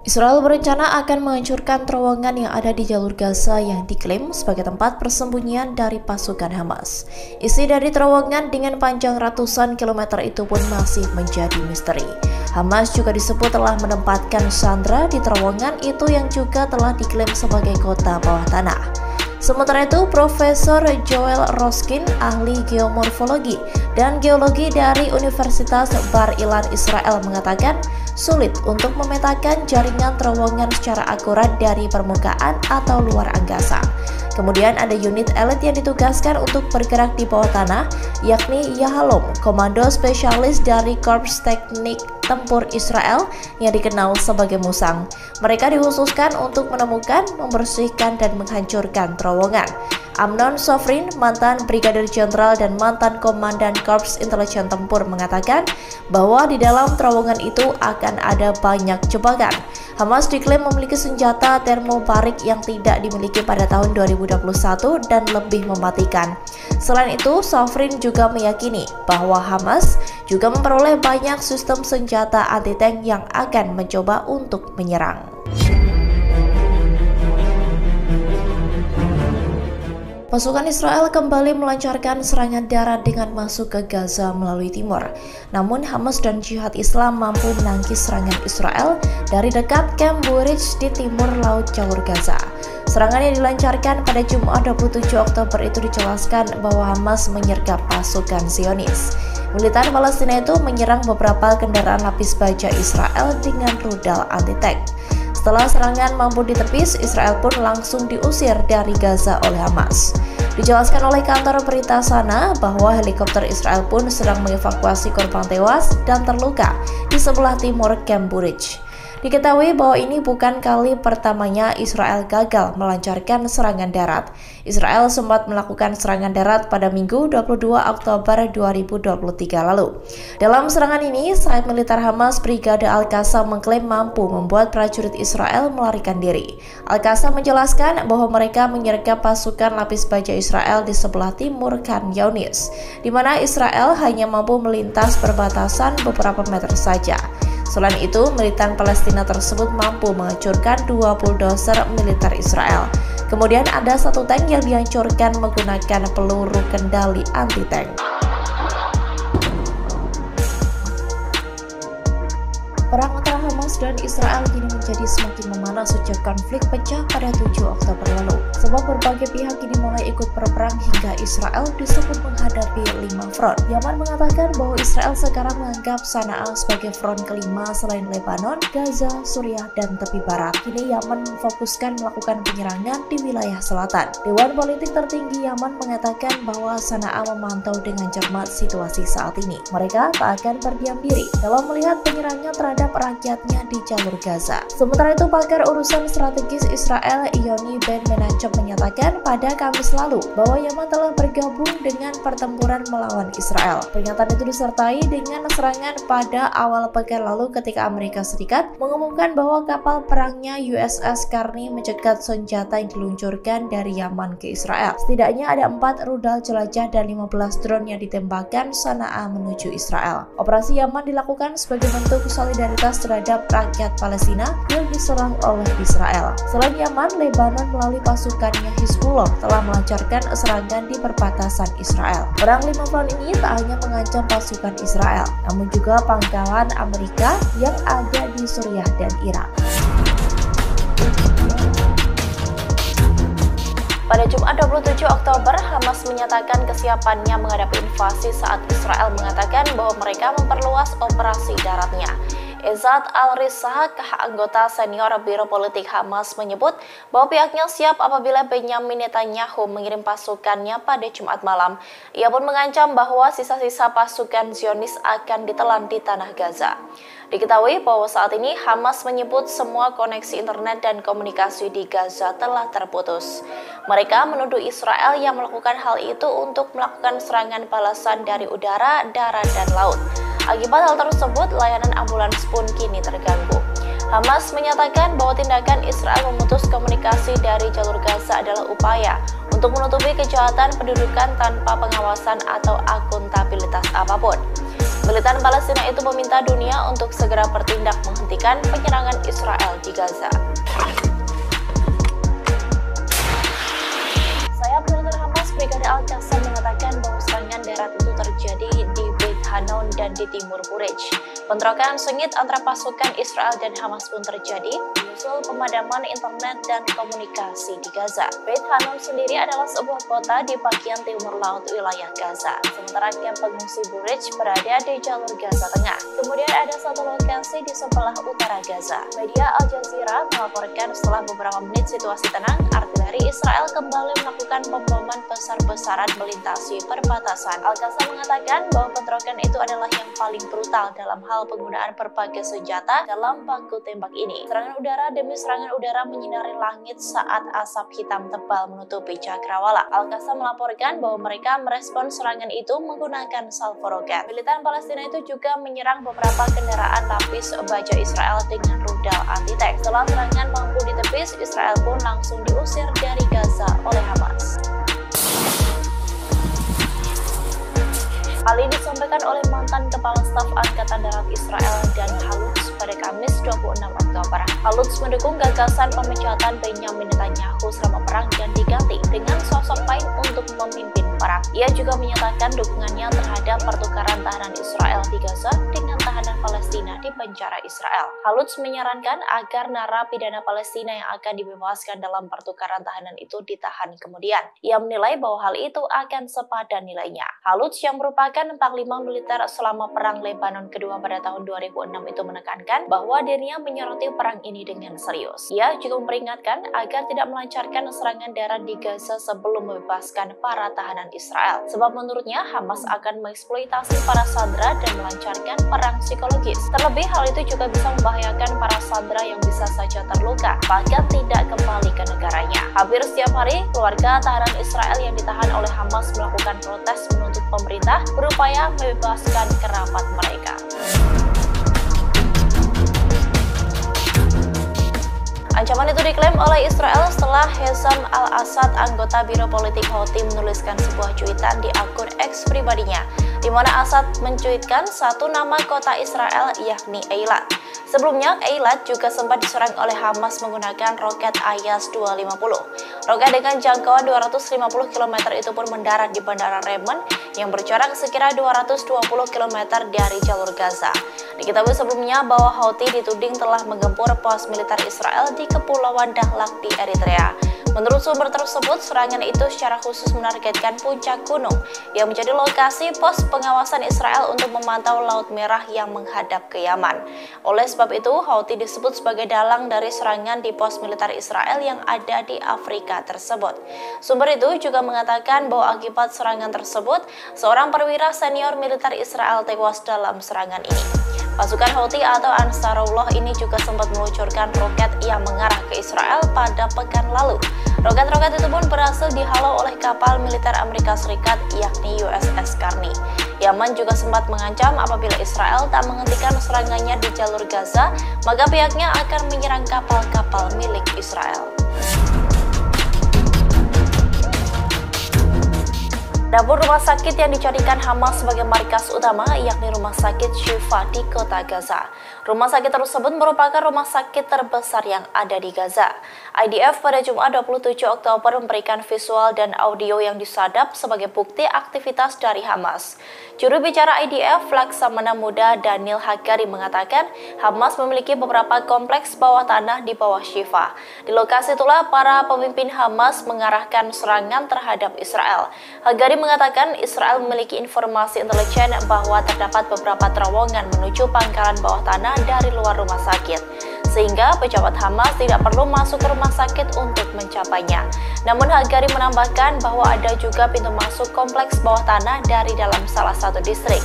Israel berencana akan menghancurkan terowongan yang ada di jalur Gaza yang diklaim sebagai tempat persembunyian dari pasukan Hamas. Isi dari terowongan dengan panjang ratusan kilometer itu pun masih menjadi misteri. Hamas juga disebut telah menempatkan sandera di terowongan itu yang juga telah diklaim sebagai kota bawah tanah. Sementara itu, Profesor Joel Roskin, ahli geomorfologi dan geologi dari Universitas Bar Ilan Israel mengatakan sulit untuk memetakan jaringan terowongan secara akurat dari permukaan atau luar angkasa. Kemudian ada unit elit yang ditugaskan untuk bergerak di bawah tanah, yakni Yahalom, komando spesialis dari Korps Teknik Tempur Israel yang dikenal sebagai Musang. Mereka dikhususkan untuk menemukan, membersihkan, dan menghancurkan terowongan. Amnon Sofrin, mantan Brigadir Jenderal dan mantan Komandan Korps Intelijen Tempur mengatakan bahwa di dalam terowongan itu akan ada banyak jebakan. Hamas diklaim memiliki senjata termobarik yang tidak dimiliki pada tahun 2021 dan lebih mematikan. Selain itu, Sofrin juga meyakini bahwa Hamas juga memperoleh banyak sistem senjata anti-tank yang akan mencoba untuk menyerang. Pasukan Israel kembali melancarkan serangan darat dengan masuk ke Gaza melalui timur. Namun Hamas dan Jihad Islam mampu menangkis serangan Israel dari dekat Camp Buridge di timur laut jalur Gaza. Serangan yang dilancarkan pada Jumat 27 Oktober itu dijelaskan bahwa Hamas menyergap pasukan Zionis. Militer Palestina itu menyerang beberapa kendaraan lapis baja Israel dengan rudal anti-tank. Setelah serangan mampu ditepis, Israel pun langsung diusir dari Gaza oleh Hamas. Dijelaskan oleh kantor berita sana bahwa helikopter Israel pun sedang mengevakuasi korban tewas dan terluka di sebelah timur Camp Buridge. Diketahui bahwa ini bukan kali pertamanya Israel gagal melancarkan serangan darat. Israel sempat melakukan serangan darat pada Minggu 22 Oktober 2023 lalu. Dalam serangan ini, sayap militer Hamas Brigade Al-Qassam mengklaim mampu membuat prajurit Israel melarikan diri. Al-Qassam menjelaskan bahwa mereka menyergap pasukan lapis baja Israel di sebelah timur Khan Younis, di mana Israel hanya mampu melintas perbatasan beberapa meter saja. Selain itu, militan Palestina tersebut mampu menghancurkan 2 bulldozer militer Israel. Kemudian ada satu tank yang dihancurkan menggunakan peluru kendali anti-tank. Perang antara Hamas dan Israel kini menjadi semakin memanas sejak konflik pecah pada 7 Oktober lalu. Sebab berbagai pihak kini mulai ikut berperang hingga Israel disebut menghadapi 5 front. Yaman mengatakan bahwa Israel sekarang menganggap Sana'a sebagai front kelima selain Lebanon, Gaza, Suriah, dan tepi barat. Kini Yaman memfokuskan melakukan penyerangan di wilayah selatan. Dewan Politik tertinggi Yaman mengatakan bahwa Sana'a memantau dengan cermat situasi saat ini. Mereka tak akan berdiam diri dalam melihat penyerangan terhadap rakyatnya di jalur Gaza. Sementara itu, pakar urusan strategis Israel Yoni Ben Menachem menyatakan pada Kamis lalu bahwa Yaman telah bergabung dengan pertempuran melawan Israel. Pernyataan itu disertai dengan serangan pada awal pekan lalu ketika Amerika Serikat mengumumkan bahwa kapal perangnya USS Carney mencegat senjata yang diluncurkan dari Yaman ke Israel. Setidaknya ada 4 rudal jelajah dan 15 drone yang ditembakkan Sana'a menuju Israel. Operasi Yaman dilakukan sebagai bentuk solidaritas terhadap rakyat Palestina yang diserang oleh Israel. Selain Yaman, Lebanon melalui pasukannya Hizbullah telah melancarkan serangan di perbatasan Israel. Perang 5 front ini tak hanya mengancam pasukan Israel, namun juga pangkalan Amerika yang ada di Suriah dan Irak. Pada Jumat 27 Oktober, Hamas menyatakan kesiapannya menghadapi invasi saat Israel mengatakan bahwa mereka memperluas operasi daratnya. Ezat Al-Rissah, anggota senior Biro Politik Hamas, menyebut bahwa pihaknya siap apabila Benyamin Netanyahu mengirim pasukannya pada Jumat malam. Ia pun mengancam bahwa sisa-sisa pasukan Zionis akan ditelan di tanah Gaza. Diketahui bahwa saat ini Hamas menyebut semua koneksi internet dan komunikasi di Gaza telah terputus. Mereka menuduh Israel yang melakukan hal itu untuk melakukan serangan balasan dari udara, darat, dan laut. Akibat hal tersebut, layanan ambulans pun kini terganggu. Hamas menyatakan bahwa tindakan Israel memutus komunikasi dari jalur Gaza adalah upaya untuk menutupi kejahatan pendudukan tanpa pengawasan atau akuntabilitas apapun. Militan Palestina itu meminta dunia untuk segera bertindak menghentikan penyerangan Israel di Gaza. Sayap militer Hamas Brigade Al-Qassam mengatakan bahwa serangan darat itu terjadi di Beit Hanun dan di timur Burej. Bentrokan sengit antara pasukan Israel dan Hamas pun terjadi menyusul pemadaman internet dan komunikasi di Gaza. Beit Hanun sendiri adalah sebuah kota di bagian timur laut wilayah Gaza, sementara kamp pengungsi Burej berada di jalur Gaza Tengah. Kemudian ada satu lokasi di sebelah utara Gaza. Media Al Jazeera melaporkan setelah beberapa menit situasi tenang, artileri Israel kembali melakukan pemboman besar-besaran melintasi perbatasan. Al-Qassam mengatakan bahwa bentrokan itu adalah yang paling brutal dalam hal penggunaan berbagai senjata dalam baku tembak ini. Serangan udara demi serangan udara menyinari langit saat asap hitam tebal menutupi cakrawala. Al-Qassam melaporkan bahwa mereka merespon serangan itu menggunakan salvo roket. Militan Palestina itu juga menyerang beberapa kendaraan lapis baja Israel dengan rudal anti-tank. Setelah serangan mampu ditepis, Israel pun langsung diusir dari Gaza oleh Hamas. Hal ini disampaikan oleh mantan Kepala Staf Angkatan Darat Israel dan Halutz pada Kamis 26 Oktober. Halutz mendukung gagasan pemecatan Benyamin Netanyahu selama perang dan diganti dengan sosok lain untuk memimpin perang. Ia juga menyatakan dukungannya terhadap pertukaran tahanan Israel di Gaza dengan tahanan Palestina di penjara Israel. Halutz menyarankan agar narapidana Palestina yang akan dibebaskan dalam pertukaran tahanan itu ditahan kemudian. Ia menilai bahwa hal itu akan sepadan nilainya. Halutz yang merupakan Panglima militer selama Perang Lebanon kedua pada tahun 2006 itu menekankan bahwa dirinya menyoroti perang ini dengan serius. Ia juga memperingatkan agar tidak melancarkan serangan darat di Gaza sebelum membebaskan para tahanan Israel. Sebab menurutnya Hamas akan mengeksploitasi para sandera dan melancarkan perang psikologis. Terlebih hal itu juga bisa membahayakan para sandera yang bisa saja terluka, bahkan tidak kembali ke negaranya. Hampir setiap hari, keluarga tahanan Israel yang ditahan oleh Hamas melakukan protes menuntut pemerintah berupaya membebaskan kerabat mereka. Ancaman itu diklaim oleh Israel setelah Hezam Al-Assad, anggota Biro Politik Houthi, menuliskan sebuah cuitan di akun X pribadinya, di mana Assad mencuitkan satu nama kota Israel, yakni Eilat. Sebelumnya, Eilat juga sempat diserang oleh Hamas menggunakan roket Ayas 250. Roket dengan jangkauan 250 km itu pun mendarat di Bandara Remen yang berjarak sekira 220 km dari jalur Gaza. Diketahui sebelumnya bahwa Houthi dituding telah menggempur pos militer Israel di Kepulauan Dahlak di Eritrea. Menurut sumber tersebut, serangan itu secara khusus menargetkan puncak gunung yang menjadi lokasi pos pengawasan Israel untuk memantau Laut Merah yang menghadap ke Yaman. Oleh sebab itu, Houthi disebut sebagai dalang dari serangan di pos militer Israel yang ada di Afrika tersebut. Sumber itu juga mengatakan bahwa akibat serangan tersebut, seorang perwira senior militer Israel tewas dalam serangan ini. Pasukan Houthi atau Ansarullah ini juga sempat meluncurkan roket yang mengarah ke Israel pada pekan lalu. Roket-roket itu pun berhasil dihalau oleh kapal militer Amerika Serikat, yakni USS Carney. Yaman juga sempat mengancam apabila Israel tak menghentikan serangannya di jalur Gaza, maka pihaknya akan menyerang kapal-kapal milik Israel. Dapur rumah sakit yang dijadikan Hamas sebagai markas utama, yakni Rumah Sakit Shifa di kota Gaza. Rumah sakit tersebut merupakan rumah sakit terbesar yang ada di Gaza. IDF pada Jumat 27 Oktober memberikan visual dan audio yang disadap sebagai bukti aktivitas dari Hamas. Juru bicara IDF, Laksamana Muda Daniel Hagari mengatakan Hamas memiliki beberapa kompleks bawah tanah di bawah Shifa. Di lokasi itulah para pemimpin Hamas mengarahkan serangan terhadap Israel. Hagari mengatakan Israel memiliki informasi intelijen bahwa terdapat beberapa terowongan menuju pangkalan bawah tanah dari luar rumah sakit, sehingga pejabat Hamas tidak perlu masuk ke rumah sakit untuk mencapainya. Namun Hagari menambahkan bahwa ada juga pintu masuk kompleks bawah tanah dari dalam salah satu distrik.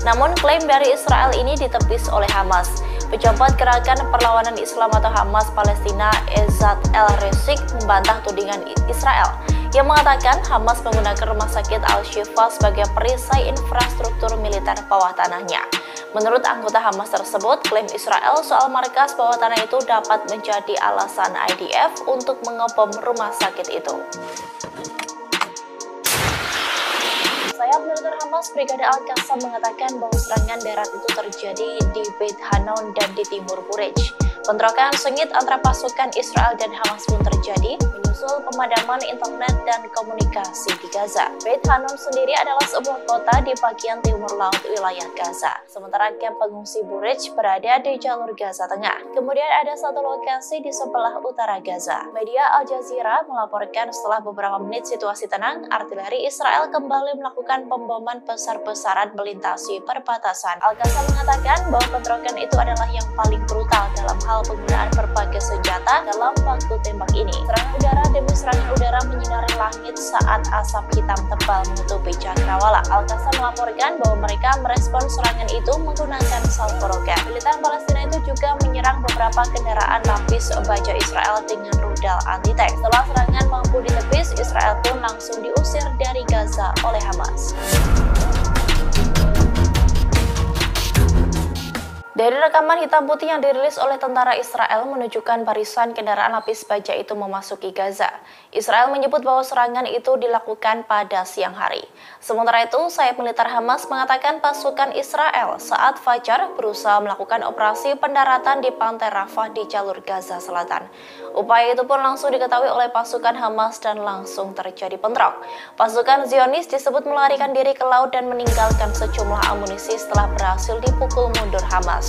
Namun klaim dari Israel ini ditepis oleh Hamas. Pejabat Gerakan Perlawanan Islam atau Hamas Palestina, Ezat El-Resik, membantah tudingan Israel yang mengatakan Hamas menggunakan rumah sakit Al-Shifa sebagai perisai infrastruktur militer bawah tanahnya. Menurut anggota Hamas tersebut, klaim Israel soal markas bawah tanah itu dapat menjadi alasan IDF untuk mengebom rumah sakit itu. Sayap militer Hamas Brigade Al-Qassam mengatakan bahwa serangan darat itu terjadi di Beit Hanun dan di timur Burej. Bentrokan sengit antara pasukan Israel dan Hamas pun terjadi, menyusul pemadaman internet dan komunikasi di Gaza. Beit Hanun sendiri adalah sebuah kota di bagian timur laut wilayah Gaza, sementara kamp pengungsi Burej berada di jalur Gaza Tengah. Kemudian ada satu lokasi di sebelah utara Gaza. Media Al Jazeera melaporkan setelah beberapa menit situasi tenang, artileri Israel kembali melakukan pemboman besar-besaran melintasi perbatasan. Al-Qassam mengatakan bahwa bentrokan itu adalah yang paling brutal dalam hal penggunaan berbagai senjata dalam baku tembak ini. Serangan udara demi serangan udara menyinari langit saat asap hitam tebal menutupi cakrawala. Al-Qassam melaporkan bahwa mereka merespon serangan itu menggunakan salvo roket. Militan Palestina itu juga menyerang beberapa kendaraan lapis baja Israel dengan rudal anti-tank. Setelah serangan mampu ditepis, Israel pun langsung diusir dari Gaza oleh Hamas. Dari rekaman hitam putih yang dirilis oleh tentara Israel menunjukkan barisan kendaraan lapis baja itu memasuki Gaza. Israel menyebut bahwa serangan itu dilakukan pada siang hari. Sementara itu, sayap militer Hamas mengatakan pasukan Israel saat fajar berusaha melakukan operasi pendaratan di pantai Rafah di jalur Gaza Selatan. Upaya itu pun langsung diketahui oleh pasukan Hamas dan langsung terjadi bentrok. Pasukan Zionis disebut melarikan diri ke laut dan meninggalkan sejumlah amunisi setelah berhasil dipukul mundur Hamas.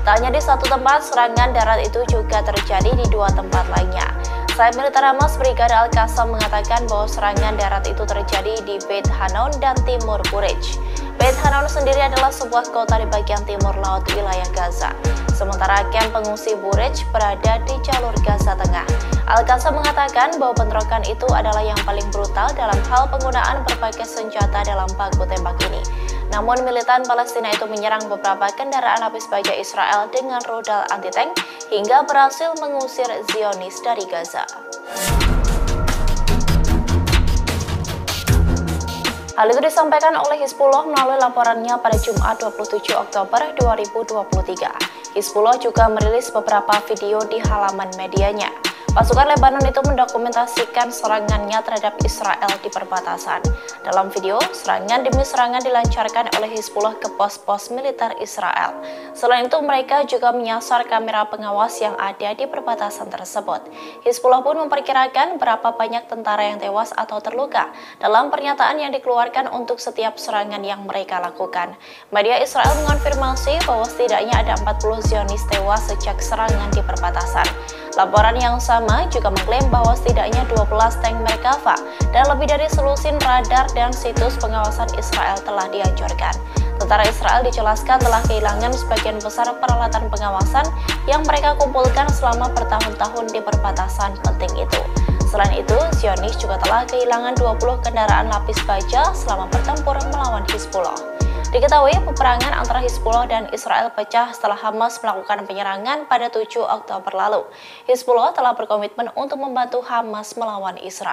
Tak hanya di satu tempat, serangan darat itu juga terjadi di dua tempat lainnya. Sayap militer Hamas Brigade Al-Qassam mengatakan bahwa serangan darat itu terjadi di Beit Hanun dan timur Burej. Beit Hanun sendiri adalah sebuah kota di bagian timur laut wilayah Gaza. Sementara kamp pengungsi Burej berada di jalur Gaza Tengah. Al-Qassam mengatakan bahwa bentrokan itu adalah yang paling brutal dalam hal penggunaan berbagai senjata dalam baku tembak ini. Namun militan Palestina itu menyerang beberapa kendaraan lapis baja Israel dengan rudal anti-tank hingga berhasil mengusir Zionis dari Gaza. Hal itu disampaikan oleh Hizbullah melalui laporannya pada Jumat 27 Oktober 2023. Hizbullah juga merilis beberapa video di halaman medianya. Pasukan Lebanon itu mendokumentasikan serangannya terhadap Israel di perbatasan. Dalam video, serangan demi serangan dilancarkan oleh Hizbullah ke pos-pos militer Israel. Selain itu, mereka juga menyasar kamera pengawas yang ada di perbatasan tersebut. Hizbullah pun memperkirakan berapa banyak tentara yang tewas atau terluka dalam pernyataan yang dikeluarkan untuk setiap serangan yang mereka lakukan. Media Israel mengonfirmasi bahwa setidaknya ada 40 Zionis tewas sejak serangan di perbatasan. Laporan yang sama juga mengklaim bahwa setidaknya 12 tank Merkava dan lebih dari selusin radar dan situs pengawasan Israel telah dihancurkan. Tentara Israel dijelaskan telah kehilangan sebagian besar peralatan pengawasan yang mereka kumpulkan selama bertahun-tahun di perbatasan penting itu. Selain itu, Zionis juga telah kehilangan 20 kendaraan lapis baja selama bertempur melawan Hizbullah. Diketahui peperangan antara Hizbullah dan Israel pecah setelah Hamas melakukan penyerangan pada 7 Oktober lalu. Hizbullah telah berkomitmen untuk membantu Hamas melawan Israel.